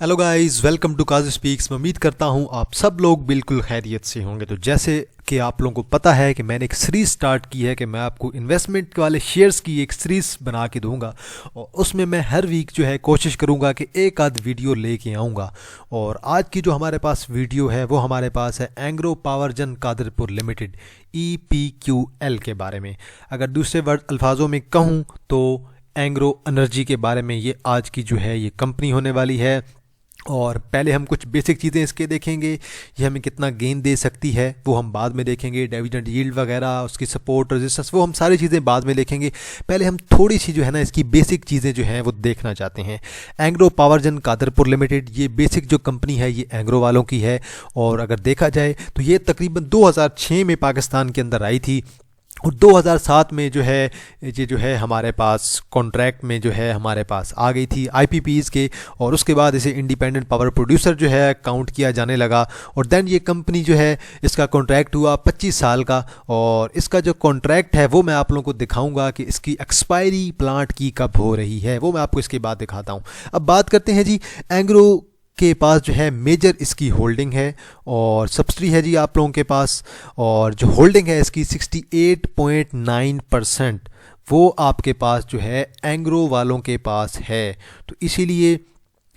Hello guys, welcome to Kazi speaks. मैं उम्मीद करता हूं आप सब लोग बिल्कुल खैरियत से होंगे। तो जैसे कि आप लोगों को पता है कि मैंने एक सीरीज़ स्टार्ट की है कि मैं आपको इन्वेस्टमेंट वाले शेयर्स की एक सीरीज़ बना के दूंगा और उसमें मैं हर वीक जो है कोशिश करूंगा कि एक आध वीडियो लेके आऊंगा। और आज की जो हमारे पास वीडियो है वो हमारे पास है एंग्रो पावरजन कादरपुर लिमिटेड EPQL के बारे में। अगर दूसरे वर्ड अल्फाजों में कहूँ तो एंग्रो एनर्जी के बारे में ये आज की जो है ये कंपनी होने वाली है। और पहले हम कुछ बेसिक चीज़ें इसके देखेंगे, ये हमें कितना गेन दे सकती है वो हम बाद में देखेंगे, डिविडेंड यील्ड वगैरह, उसकी सपोर्ट रेजिस्टेंस, वो हम सारी चीज़ें बाद में देखेंगे। पहले हम थोड़ी सी जो है ना इसकी बेसिक चीज़ें जो हैं वो देखना चाहते हैं। एंग्रो पावरजन कादरपुर लिमिटेड, ये बेसिक जो कंपनी है ये एंग्रो वालों की है। और अगर देखा जाए तो ये तकरीबन 2006 में पाकिस्तान के अंदर आई थी और 2007 में जो है ये जो है हमारे पास कॉन्ट्रैक्ट में जो है हमारे पास आ गई थी IPPs के। और उसके बाद इसे इंडिपेंडेंट पावर प्रोड्यूसर जो है काउंट किया जाने लगा। और देन ये कंपनी जो है इसका कॉन्ट्रैक्ट हुआ 25 साल का। और इसका जो कॉन्ट्रैक्ट है वो मैं आप लोगों को दिखाऊंगा कि इसकी एक्सपायरी प्लांट की कब हो रही है, वो मैं आपको इसके बाद दिखाता हूँ। अब बात करते हैं जी, एंग्रो के पास जो है मेजर इसकी होल्डिंग है और सब्सिडी है जी आप लोगों के पास। और जो होल्डिंग है इसकी 68.9% वो आपके पास जो है एंग्रो वालों के पास है। तो इसीलिए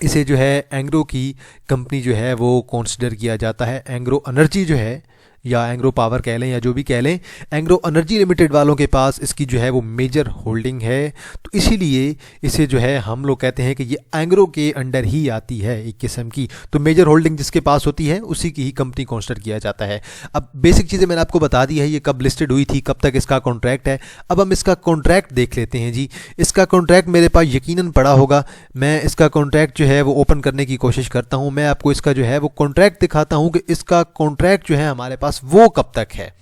इसे जो है एंग्रो की कंपनी जो है वो कंसिडर किया जाता है। एंग्रो एनर्जी जो है या एंग्रो पावर कह लें या जो भी कह लें, एंग्रो एनर्जी लिमिटेड वालों के पास इसकी जो है वो मेजर होल्डिंग है। तो इसीलिए इसे जो है हम लोग कहते हैं कि ये एंग्रो के अंडर ही आती है एक किस्म की। तो मेजर होल्डिंग जिसके पास होती है उसी की ही कंपनी कंसिडर किया जाता है। अब बेसिक चीज़ें मैंने आपको बता दी है, ये कब लिस्टेड हुई थी, कब तक इसका कॉन्ट्रैक्ट है। अब हम इसका कॉन्ट्रैक्ट देख लेते हैं जी। इसका कॉन्ट्रैक्ट मेरे पास यकीनन पड़ा होगा। मैं इसका कॉन्ट्रैक्ट जो है वो ओपन करने की कोशिश करता हूँ। मैं आपको इसका जो है वो कॉन्ट्रैक्ट दिखाता हूँ कि इसका कॉन्ट्रैक्ट जो है हमारे पास वो कब तक है।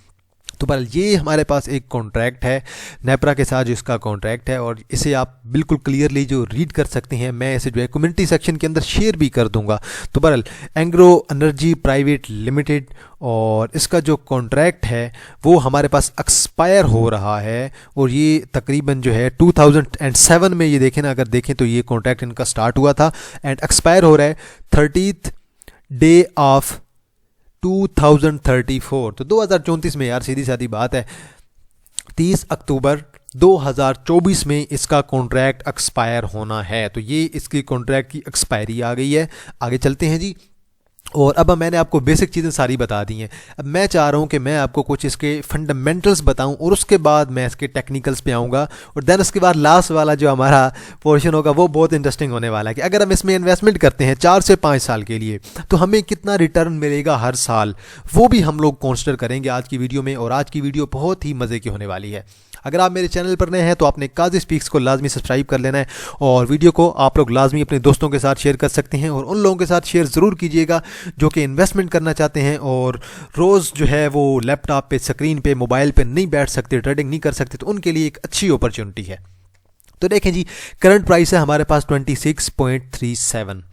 तो पर ये हमारे पास एक कॉन्ट्रैक्ट है नेपरा के साथ जो इसका कॉन्ट्रैक्ट है और इसे आप बिल्कुल क्लियरली जो रीड कर सकते हैं। मैं इसे जो है कम्युनिटी सेक्शन के अंदर शेयर भी कर दूंगा। तो बहरहाल एंग्रो एनर्जी प्राइवेट लिमिटेड और इसका जो कॉन्ट्रैक्ट है वो हमारे पास एक्सपायर हो रहा है। और ये तकरीबन जो है 2007 में, ये देखें ना, अगर देखें तो ये कॉन्ट्रैक्ट इनका स्टार्ट हुआ था एंड एक्सपायर हो रहा है 30th डे ऑफ 2034। तो 2034 में, यार सीधी सादी बात है, 30 अक्टूबर 2024 में इसका कॉन्ट्रैक्ट एक्सपायर होना है। तो ये इसकी कॉन्ट्रैक्ट की एक्सपायरी आ गई है। आगे चलते हैं जी। और अब मैंने आपको बेसिक चीज़ें सारी बता दी हैं। अब मैं चाह रहा हूँ कि मैं आपको कुछ इसके फंडामेंटल्स बताऊँ और उसके बाद मैं इसके टेक्निकल्स पे आऊँगा। और देन उसके बाद लास्ट वाला जो हमारा पोर्शन होगा वो बहुत इंटरेस्टिंग होने वाला है कि अगर हम इसमें इन्वेस्टमेंट करते हैं 4 से 5 साल के लिए तो हमें कितना रिटर्न मिलेगा हर साल, वो भी हम लोग कंसिडर करेंगे आज की वीडियो में। और आज की वीडियो बहुत ही मज़े की होने वाली है। अगर आप मेरे चैनल पर नए हैं तो आपने काज़ी स्पीक्स को लाजमी सब्सक्राइब कर लेना है और वीडियो को आप लोग लाजमी अपने दोस्तों के साथ शेयर कर सकते हैं। और उन लोगों के साथ शेयर ज़रूर कीजिएगा जो कि इन्वेस्टमेंट करना चाहते हैं और रोज़ जो है वो लैपटॉप पे, स्क्रीन पे, मोबाइल पे नहीं बैठ सकते, ट्रेडिंग नहीं कर सकते, तो उनके लिए एक अच्छी अपॉर्चुनिटी है। तो देखें जी, करंट प्राइस है हमारे पास 26.37।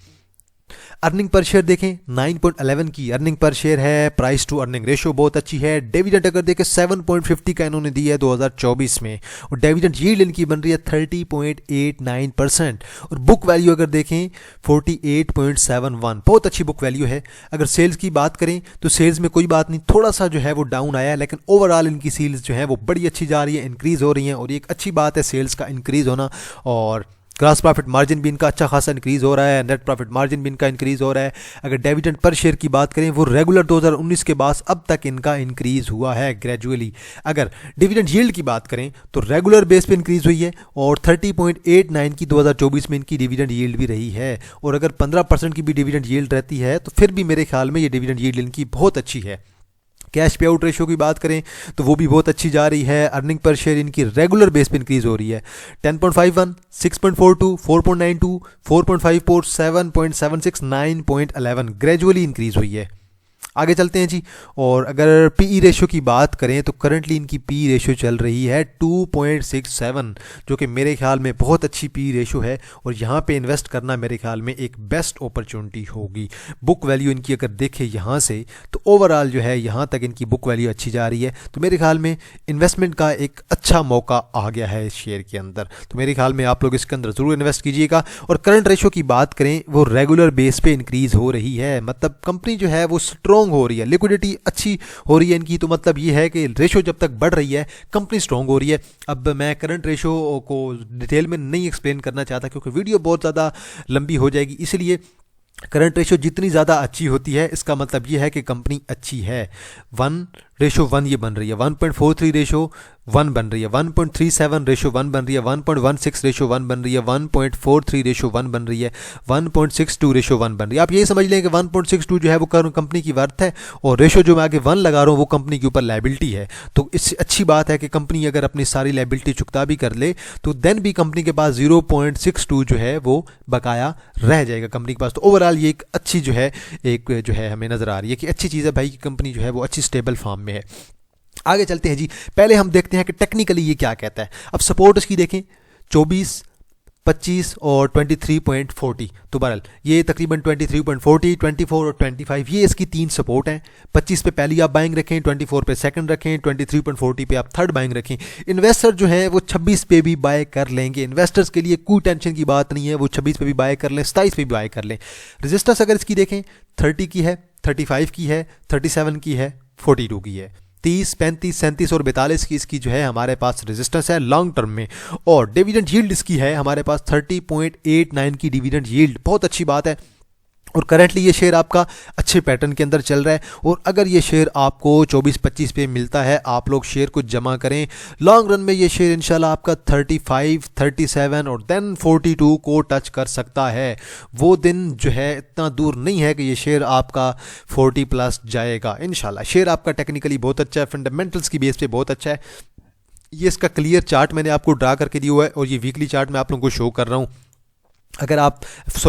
अर्निंग पर शेयर देखें 9.11 की अर्निंग पर शेयर है। प्राइस टू अर्निंग रेशो बहुत अच्छी है। डिविडेंड अगर देखें 7.50 का इन्होंने दिया है 2024 में। और डिविडेंड यील्ड इनकी बन रही है 30.89%। और बुक वैल्यू अगर देखें 48.71, बहुत अच्छी बुक वैल्यू है। अगर सेल्स की बात करें तो सेल्स में कोई बात नहीं, थोड़ा सा जो है वो डाउन आया है, लेकिन ओवरऑल इनकी सेल्स जो है वो बड़ी अच्छी जा रही है, इंक्रीज़ हो रही हैं। और ये एक अच्छी बात है सेल्स का इंक्रीज़ होना। और ग्रॉस प्रॉफिट मार्जिन भी इनका अच्छा खासा इंक्रीज़ हो रहा है, नेट प्रॉफिट मार्जिन भी इनका इंक्रीज़ हो रहा है। अगर डिविडेंड पर शेयर की बात करें वो रेगुलर 2019 के बाद अब तक इनका इंक्रीज़ हुआ है ग्रेजुअली। अगर डिविडेंड यील्ड की बात करें तो रेगुलर बेस पे इंक्रीज़ हुई है और 30.89 की 2024 में इनकी डिविडेंड यील्ड भी रही है। और अगर 15% की भी डिविडेंड यील्ड रहती है तो फिर भी मेरे ख्याल में ये डिविडेंड यील्ड इनकी बहुत अच्छी है। कैश पे आउट रेशो की बात करें तो वो भी बहुत अच्छी जा रही है। अर्निंग पर शेयर इनकी रेगुलर बेस पे इंक्रीज हो रही है 10.51, 6.42, 4.92, 4.54, 7.76, 9.11 ग्रेजुअली इंक्रीज हुई है। आगे चलते हैं जी। और अगर पीई रेशियो की बात करें तो करंटली इनकी पीई रेशियो चल रही है 2.67, जो कि मेरे ख्याल में बहुत अच्छी पीई रेशियो है और यहाँ पे इन्वेस्ट करना मेरे ख्याल में एक बेस्ट अपॉर्चुनिटी होगी। बुक वैल्यू इनकी अगर देखें यहाँ से तो ओवरऑल जो है यहाँ तक इनकी बुक वैल्यू अच्छी जा रही है, तो मेरे ख्याल में इन्वेस्टमेंट का एक अच्छा मौका आ गया है इस शेयर के अंदर। तो मेरे ख्याल में आप लोग इसके अंदर ज़रूर इन्वेस्ट कीजिएगा। और करंट रेशियो की बात करें वो रेगुलर बेस पे इंक्रीज़ हो रही है, मतलब कंपनी जो है वो स्ट्रॉन्ग हो रही है, लिक्विडिटी अच्छी हो रही है इनकी। तो मतलब ये है कि रेशो जब तक बढ़ रही है कंपनी स्ट्रांग हो रही है। अब मैं करंट रेशो को डिटेल में नहीं एक्सप्लेन करना चाहता क्योंकि वीडियो बहुत ज़्यादा लंबी हो जाएगी, इसलिए करंट रेशो जितनी ज़्यादा अच्छी होती है इसका मतलब ये है कि कंपनी अच्छी है। 1:1 ये बन रही है, 1.43 रेशो 1 बन रही है, 1.37 रेशो 1 बन रही है, 1.16 रेशो 1 बन रही है, 1.43 रेशो 1 बन रही है, 1.62 रेशो 1 बन रही है। आप ये समझ लें कि 1.62 जो है वो कंपनी की वर्थ है और रेशो जो मैं आगे 1 लगा रहा हूँ वो कंपनी के ऊपर लायबिलिटी है। तो इससे अच्छी बात है कि कंपनी अगर अपनी सारी लायबिलिटी चुकता भी कर ले तो देन भी कंपनी के पास 0.62 जो है वो बकाया रह जाएगा कंपनी के पास। तो ओवरऑल ये एक अच्छी जो है हमें नज़र आ रही है कि अच्छी चीज़ है भाई की कंपनी जो है वो अच्छी स्टेबल फॉर्म में है। आगे चलते हैं जी। पहले हम देखते हैं कि टेक्निकली ये क्या कहता है। अब सपोर्ट इसकी देखें 24, 25 और 23.40। तो बहरहाल ये तकरीबन 23.40, 24 और 25 ये इसकी 3 सपोर्ट हैं। 25 पे पहली आप बाइंग रखें, 24 पे सेकंड रखें, 23.40 पे आप थर्ड बाइंग रखें। इन्वेस्टर जो है वो 26 पे भी बाय कर लेंगे, इन्वेस्टर्स के लिए कोई टेंशन की बात नहीं है, वो 26 पे भी बाय कर लें, 27 पे भी बाय कर लें। रजिस्टर्स अगर इसकी देखें 30 की है, 35 की है, 37 की है, 42 की है, 30, 35, 37 और 42 की इसकी जो है हमारे पास रेजिस्टेंस है लॉन्ग टर्म में। और डिविडेंड यील्ड इसकी है हमारे पास 30.89 की डिविडेंड यील्ड, बहुत अच्छी बात है। और करंटली ये शेयर आपका अच्छे पैटर्न के अंदर चल रहा है और अगर ये शेयर आपको 24-25 पे मिलता है आप लोग शेयर को जमा करें, लॉन्ग रन में ये शेयर इंशाल्लाह आपका 35, 37 और देन 42 को टच कर सकता है। वो दिन जो है इतना दूर नहीं है कि ये शेयर आपका 40 प्लस जाएगा इंशाल्लाह। शेयर आपका टेक्निकली बहुत अच्छा है, फंडामेंटल्स की बेस पे बहुत अच्छा है। ये इसका क्लियर चार्ट मैंने आपको ड्रा करके दिया हुआ है और ये वीकली चार्ट मैं आप लोगों को शो कर रहा हूँ। अगर आप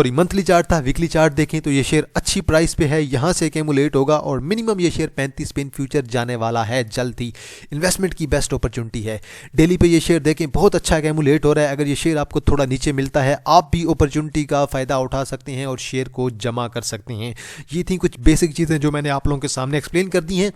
मंथली चार्ट था, वीकली चार्ट देखें तो ये शेयर अच्छी प्राइस पे है, यहाँ से एक्यूमुलेट होगा और मिनिमम ये शेयर 35 पे इन फ्यूचर जाने वाला है जल्द ही। इन्वेस्टमेंट की बेस्ट अपॉर्चुनिटी है। डेली पे ये शेयर देखें बहुत अच्छा एक्यूमुलेट हो रहा है। अगर ये शेयर आपको थोड़ा नीचे मिलता है आप भी अपॉर्चुनिटी का फ़ायदा उठा सकते हैं और शेयर को जमा कर सकते हैं। ये थी कुछ बेसिक चीज़ें जो मैंने आप लोगों के सामने एक्सप्लेन कर दी हैं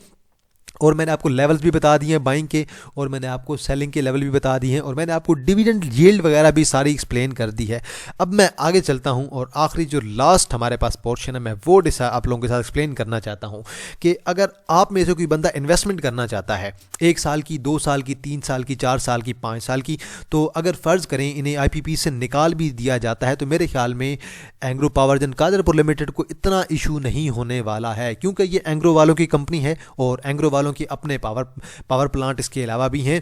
और मैंने आपको लेवल्स भी बता दिए हैं बाइंग के और मैंने आपको सेलिंग के लेवल भी बता दिए हैं और मैंने आपको डिविडेंड यील्ड वगैरह भी सारी एक्सप्लेन कर दी है। अब मैं आगे चलता हूं और आखिरी जो लास्ट हमारे पास पोर्शन है मैं वो आप लोगों के साथ एक्सप्लेन करना चाहता हूं कि अगर आप में से कोई बंदा इन्वेस्टमेंट करना चाहता है 1 साल की, 2 साल की, 3 साल की, 4 साल की, 5 साल की, तो अगर फ़र्ज़ करें इन्हें IPP से निकाल भी दिया जाता है तो मेरे ख्याल में एंग्रो पावर जन कादरपुर लिमिटेड को इतना इशू नहीं होने वाला है क्योंकि ये एंग्रो वालों की कंपनी है और एंग्रो वालों की अपने पावर प्लांट इसके अलावा भी हैं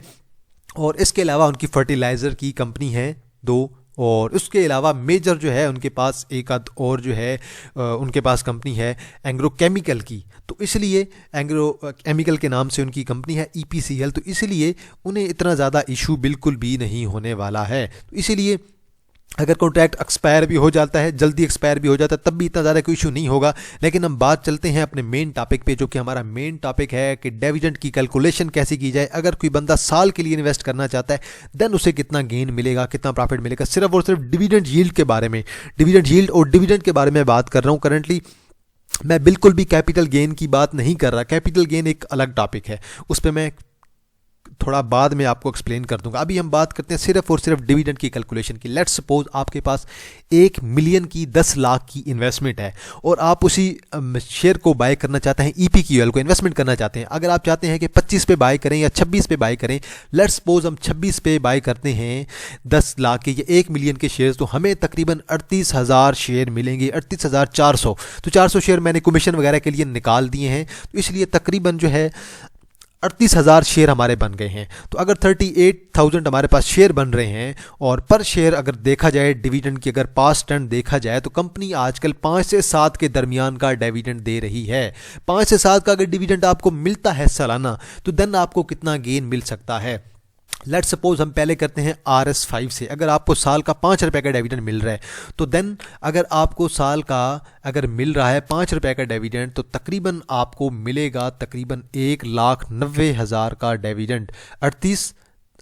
और इसके अलावा उनकी फर्टिलाइज़र की कंपनी है 2 और उसके अलावा मेजर जो है उनके पास एक आध और जो है उनके पास कंपनी है एंग्रो केमिकल की। तो इसलिए एंग्रो केमिकल के नाम से उनकी कंपनी है EPCL, तो इसलिए उन्हें इतना ज़्यादा इशू बिल्कुल भी नहीं होने वाला है। तो इसीलिए अगर कॉन्ट्रैक्ट एक्सपायर भी हो जाता है, जल्दी एक्सपायर भी हो जाता है, तब भी इतना ज़्यादा कोई इशू नहीं होगा। लेकिन हम बात चलते हैं अपने मेन टॉपिक पे जो कि हमारा मेन टॉपिक है कि डिविडेंड की कैलकुलेशन कैसे की जाए। अगर कोई बंदा साल के लिए इन्वेस्ट करना चाहता है देन उसे कितना गेन मिलेगा, कितना प्रॉफिट मिलेगा, सिर्फ और सिर्फ डिविडेंड यील्ड के बारे में, डिविडेंड यील्ड और डिविडेंड के बारे में बात कर रहा हूँ करंटली। मैं बिल्कुल भी कैपिटल गेन की बात नहीं कर रहा। कैपिटल गेन एक अलग टॉपिक है, उस पर मैं थोड़ा बाद में आपको एक्सप्लेन कर दूंगा। अभी हम बात करते हैं सिर्फ और सिर्फ डिविडेंड की कैलकुलेशन की। लेट्स सपोज आपके पास 1 मिलियन की 10 लाख की इन्वेस्टमेंट है और आप उसी शेयर को बाय करना चाहते हैं, EPQL को इन्वेस्टमेंट करना चाहते हैं। अगर आप चाहते हैं कि 25 पे बाय करें या 26 पे बाय करें, लेट्स सपोज हम 26 पे बाय करते हैं 10 लाख के या 1 मिलियन के शेयर, तो हमें तकरीबन 38,000 शेयर मिलेंगे, 38,400। तो 400 शेयर मैंने कमीशन वगैरह के लिए निकाल दिए हैं, तो इसलिए तकरीबन जो है 38,000 शेयर हमारे बन गए हैं। तो अगर 38,000 हमारे पास शेयर बन रहे हैं और पर शेयर अगर देखा जाए डिविडेंड की अगर पास्ट ट्रेंड देखा जाए तो कंपनी आजकल 5 से 7 के दरमियान का डिविडेंड दे रही है। 5 से 7 का अगर डिविडेंड आपको मिलता है सालाना तो देन आपको कितना गेन मिल सकता है। लेट्स सपोज हम पहले करते हैं RS5 से। अगर आपको साल का 5 रुपये का डिविडेंड मिल रहा है तो देन अगर आपको साल का अगर मिल रहा है 5 रुपये का डिविडेंड तो तकरीबन आपको मिलेगा तकरीबन 1,90,000 का डिविडेंड।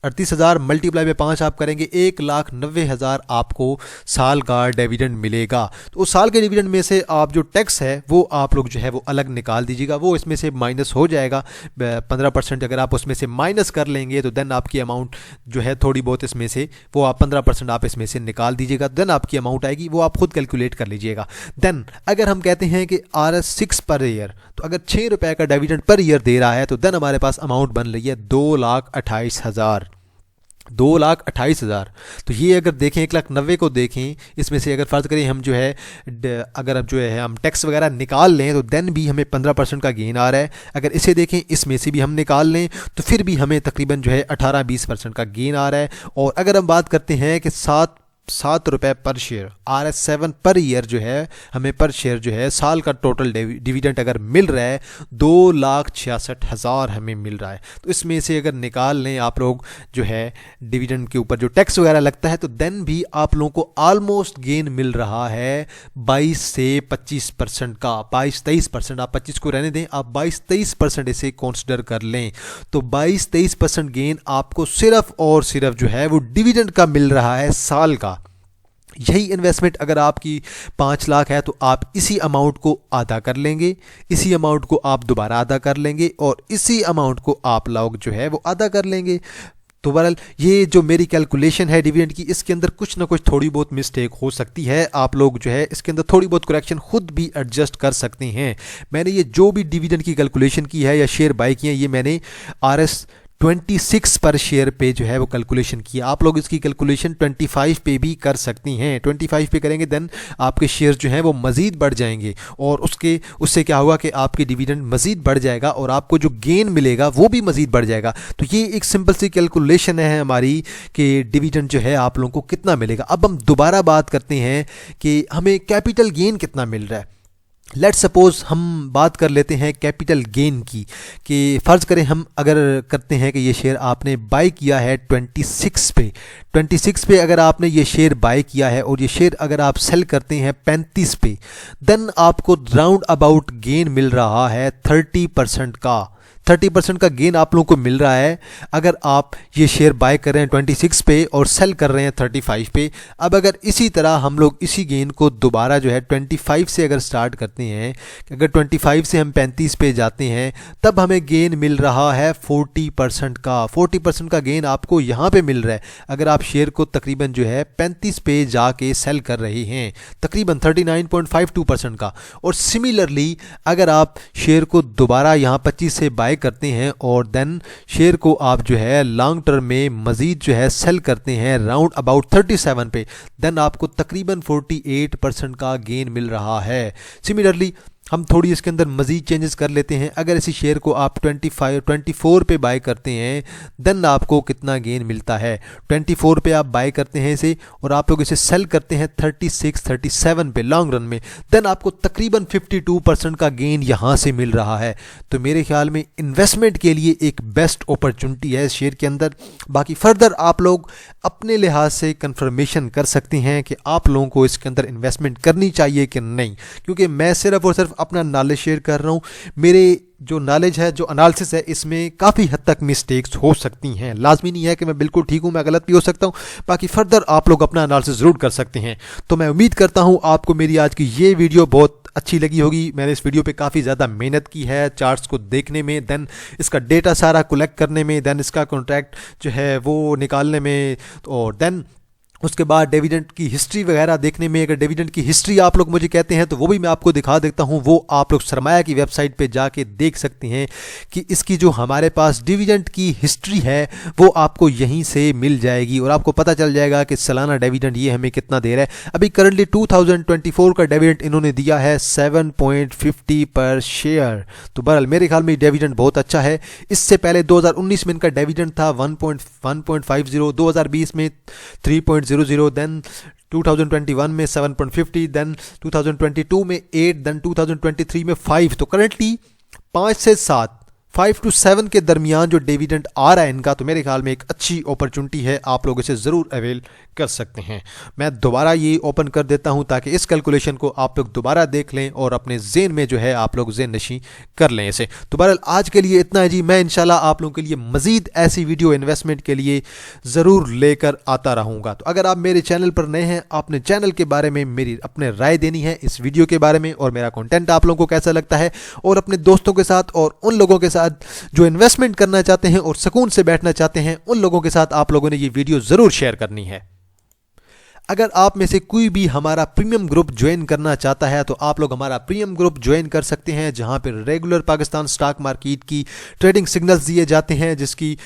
38,000 मल्टीप्लाई में 5 आप करेंगे 1,90,000 आपको साल का डिविडेंड मिलेगा। तो उस साल के डिविडेंड में से आप जो टैक्स है वो आप लोग जो है वो अलग निकाल दीजिएगा, वो इसमें से माइनस हो जाएगा 15%। अगर आप उसमें से माइनस कर लेंगे तो देन आपकी अमाउंट जो है थोड़ी बहुत इसमें से वो आप 15% आप इसमें से निकाल दीजिएगा, देन आपकी अमाउंट आएगी, वो आप खुद कैलकुलेट कर लीजिएगा। देन अगर हम कहते हैं कि RS6 पर ईयर, तो अगर 6 रुपये का डिविडेंड पर ईयर दे रहा है तो देन हमारे पास अमाउंट बन रही है 2,28,000। 2,28,000। तो ये अगर देखें 1,90,000 को देखें, इसमें से अगर फ़र्ज़ करें हम जो है अगर अब जो है हम टैक्स वगैरह निकाल लें तो देन भी हमें 15% का गेन आ रहा है। अगर इसे देखें इसमें से भी हम निकाल लें तो फिर भी हमें तकरीबन जो है 18-20% का गेन आ रहा है। और अगर हम बात करते हैं कि 7 रुपये पर शेयर RS7 पर ईयर जो है हमें पर शेयर जो है साल का टोटल डिविडेंड अगर मिल रहा है 2,66,000 हमें मिल रहा है। तो इसमें से अगर निकाल लें आप लोग जो है डिविडेंड के ऊपर जो टैक्स वगैरह लगता है तो देन भी आप लोगों को ऑलमोस्ट गेन मिल रहा है 22 से 25% का। 22-23%, आप 25 को रहने दें, आप 22-23% इसे कंसिडर कर लें तो 22-23% गेन आपको सिर्फ और सिर्फ जो है वो डिविडेंड का मिल रहा है साल का। यही इन्वेस्टमेंट अगर आपकी 5 लाख है तो आप इसी अमाउंट को अदा कर लेंगे, इसी अमाउंट को आप दोबारा अदा कर लेंगे और इसी अमाउंट को आप लोग जो है वो अदा कर लेंगे। तो बहरहाल ये जो मेरी कैलकुलेशन है डिविडेंड की, इसके अंदर कुछ ना कुछ थोड़ी बहुत मिस्टेक हो सकती है, आप लोग जो है इसके अंदर थोड़ी बहुत करेक्शन खुद भी एडजस्ट कर सकते हैं। मैंने ये जो भी डिविडेंड की कैलकुलेशन की है या शेयर बाय किए हैं ये मैंने RS26 पर शेयर पे जो है वो कैलकुलेशन किया। आप लोग इसकी कैलकुलेशन 25 पे भी कर सकती हैं। 25 पे करेंगे देन आपके शेयर जो हैं वो मज़ीद बढ़ जाएंगे और उससे क्या होगा कि आपकी डिविडेंड मज़ीद बढ़ जाएगा और आपको जो गेन मिलेगा वो भी मज़ीद बढ़ जाएगा। तो ये एक सिंपल सी कैलकुलेशन है हमारी कि डिविडेंड जो है आप लोगों को कितना मिलेगा। अब हम दोबारा बात करते हैं कि हमें कैपिटल गेन कितना मिल रहा है। लेट्स सपोज हम बात कर लेते हैं कैपिटल गेन की, कि फ़र्ज़ करें हम अगर करते हैं कि ये शेयर आपने बाय किया है 26 पे अगर आपने ये शेयर बाय किया है और ये शेयर अगर आप सेल करते हैं 35 पे, देन आपको राउंड अबाउट गेन मिल रहा है 30% का। 30% का गेन आप लोगों को मिल रहा है अगर आप ये शेयर बाय कर रहे हैं 26 पे और सेल कर रहे हैं 35 पे। अब अगर इसी तरह हम लोग इसी गेन को दोबारा जो है 25 से अगर स्टार्ट करते हैं, अगर 25 से हम 35 पे जाते हैं तब हमें गेन मिल रहा है 40% का। 40% का गेन आपको यहाँ पे मिल रहा है अगर आप शेयर को तकरीबन जो है 35 पे जाके सेल कर रहे हैं, तकरीबन 39.52% का। और सिमिलरली अगर आप शेयर को दोबारा यहाँ 25 से बाय करते हैं और देन शेयर को आप जो है लॉन्ग टर्म में मजीद जो है सेल करते हैं राउंड अबाउट 37 पे, देन आपको तकरीबन 48% का गेन मिल रहा है। सिमिलरली हम थोड़ी इसके अंदर मज़ीद चेंजेस कर लेते हैं। अगर इसी शेयर को आप 24 पे बाय करते हैं देन आपको कितना गेन मिलता है। 24 पे आप बाय करते हैं इसे और आप लोग इसे सेल करते हैं 37 पे लॉन्ग रन में, देन आपको तकरीबन 52% का गेन यहाँ से मिल रहा है। तो मेरे ख्याल में इन्वेस्टमेंट के लिए एक बेस्ट अपॉर्चुनिटी है शेयर के अंदर। बाकी फर्दर आप लोग अपने लिहाज से कंफर्मेशन कर सकते हैं कि आप लोगों को इसके अंदर इन्वेस्टमेंट करनी चाहिए कि नहीं, क्योंकि मैं सिर्फ और सिर्फ अपना नॉलेज शेयर कर रहा हूँ। मेरे जो नॉलेज है, जो एनालिसिस है, इसमें काफ़ी हद तक मिस्टेक्स हो सकती हैं। लाजमी नहीं है कि मैं बिल्कुल ठीक हूँ, मैं गलत भी हो सकता हूँ। बाकी फर्दर आप लोग अपना एनालिसिस ज़रूर कर सकते हैं। तो मैं उम्मीद करता हूँ आपको मेरी आज की ये वीडियो बहुत अच्छी लगी होगी। मैंने इस वीडियो पे काफ़ी ज़्यादा मेहनत की है चार्ट्स को देखने में, देन इसका डेटा सारा कलेक्ट करने में, देन इसका कॉन्ट्रैक्ट जो है वो निकालने में, और देन उसके बाद डिविडेंड की हिस्ट्री वगैरह देखने में। अगर डिविडेंड की हिस्ट्री आप लोग मुझे कहते हैं तो वो भी मैं आपको दिखा देता हूँ। वो आप लोग सरमाया की वेबसाइट पे जाके देख सकते हैं कि इसकी जो हमारे पास डिविडेंड की हिस्ट्री है वो आपको यहीं से मिल जाएगी और आपको पता चल जाएगा कि सालाना डिविडेंड ये हमें कितना दे रहा है। अभी करंटली 2024 का डिविडेंड इन्होंने दिया है 7.50 पर शेयर। तो बहरहाल मेरे ख्याल में डिविडेंड बहुत अच्छा है। इससे पहले 2019 में इनका डिविडेंड था 1.50, 2020 में 3.00, देन 2021 में 7.50, देन 2022 में 8, देन 2023 में 5। तो करंटली 5 से 7 5 to 7 के दरमियान जो डिविडेंड आ रहा है इनका, तो मेरे ख्याल में एक अच्छी अपॉर्चुनिटी है, आप लोग इसे ज़रूर अवेल कर सकते हैं। मैं दोबारा ये ओपन कर देता हूं ताकि इस कैलकुलेशन को आप लोग दोबारा देख लें और अपने ज़हन में जो है आप लोग ज़हन नशी कर लें इसे। तो बहरहाल आज के लिए इतना है जी। मैं इंशाल्लाह आप लोगों के लिए मज़ीद ऐसी वीडियो इन्वेस्टमेंट के लिए ज़रूर लेकर आता रहूँगा। तो अगर आप मेरे चैनल पर नए हैं, आपने चैनल के बारे में मेरी अपने राय देनी है इस वीडियो के बारे में, और मेरा कंटेंट आप लोगों को कैसा लगता है, और अपने दोस्तों के साथ और उन लोगों के साथ जो इन्वेस्टमेंट करना चाहते हैं और सुकून से बैठना चाहते हैं, उन लोगों के साथ आप लोगों ने ये वीडियो ज़रूर शेयर करनी है। अगर आप में से कोई भी हमारा प्रीमियम ग्रुप ज्वाइन करना चाहता है तो आप लोग हमारा प्रीमियम ग्रुप ज्वाइन कर सकते हैं, जहां पर रेगुलर पाकिस्तान स्टॉक मार्केट की ट्रेडिंग सिग्नल्स दिए जाते हैं, जिसकी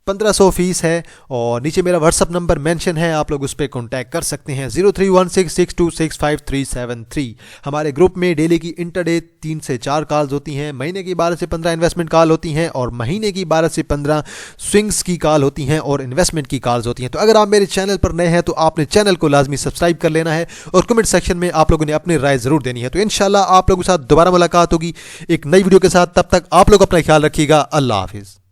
1500 फीस है, और नीचे मेरा व्हाट्सअप नंबर मेंशन है, आप लोग उस पर कॉन्टैक्ट कर सकते हैं 03166265 हमारे ग्रुप में डेली की इंटरडे 3 से 4 कॉल्स होती हैं, महीने की 12 से 15 इन्वेस्टमेंट कॉल होती हैं, और महीने की 12 से 15 स्विंग्स की कॉल होती हैं और इन्वेस्टमेंट की कॉल्स होती हैं। तो अगर आप मेरे चैनल पर नए हैं तो आपने चैनल को लाजमी सब्सक्राइब कर लेना है, और कमेंट सेक्शन में आप लोगों ने अपनी राय ज़रूर देनी है। तो इंशाल्लाह आप लोगों के साथ दोबारा मुलाकात होगी एक नई वीडियो के साथ। तब तक आप लोग अपना ख्याल रखिएगा। अल्लाह हाफिज़।